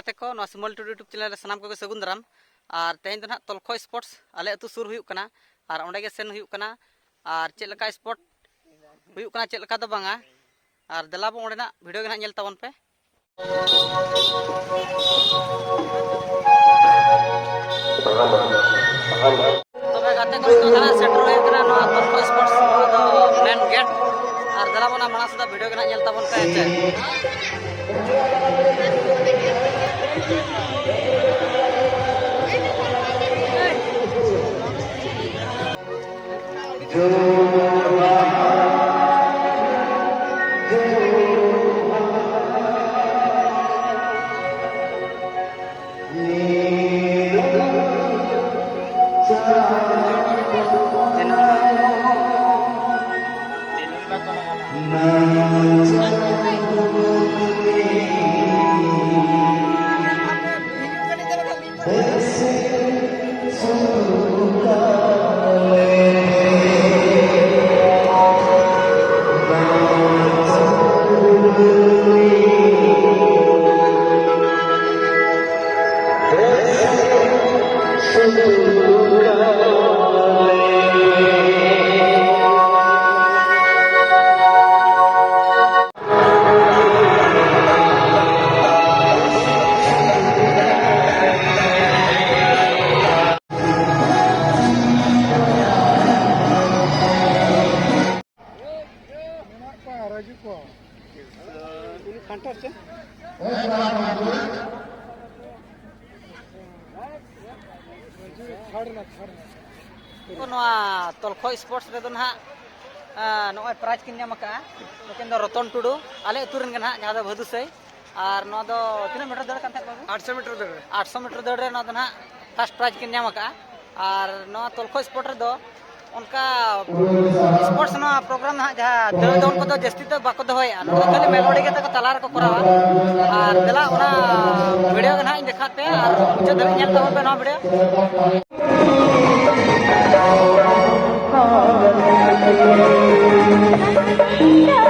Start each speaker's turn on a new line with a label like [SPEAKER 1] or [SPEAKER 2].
[SPEAKER 1] गाते को सिमल टुडू यूट्यूब चैनल सामान को सगुन दाराम और तेज तो ना तलखो स्पोर्ट्स आले अतु सुर हुयुक कना और ओंडे गे सेन हुयुक कना और चेक लका स्पोर्ट हुयुक कना चेक लका दो बांगा और दलाबो ओंडे ना वीडियो गे ना नेल ताबन पे तबे गाते को तो ना सेंटर हुयुक कना नो तलखो स्पोर्ट्स दो मेन गेट और दलाबो ना मानस दा वीडियो गे ना नेल ताबन पे चे तलखो स्पोर्ट्स रे ना नॉय प्राइज किन नाम का लेकिन दो रतन टुडू आले अतुरन गना जहां दो भदुसई और नो दो तीन मीटर दड़ कांते बाबू 800 मीटर दड़ रे नो दो ना फर्स्ट प्राइज किन नाम का और नो तलखो स्पोर्ट रे दो उनका स्पोर्ट्स नो प्रोग्राम ना जहां दड़ दौड़ को दो जस्ती तो बाको दोया नो खाली मेलोडी के तक तलार को करावा और दला ओना वीडियो गना इन देखा पे और मुझे दल नेल तो पे नो वीडियो
[SPEAKER 2] Yeah.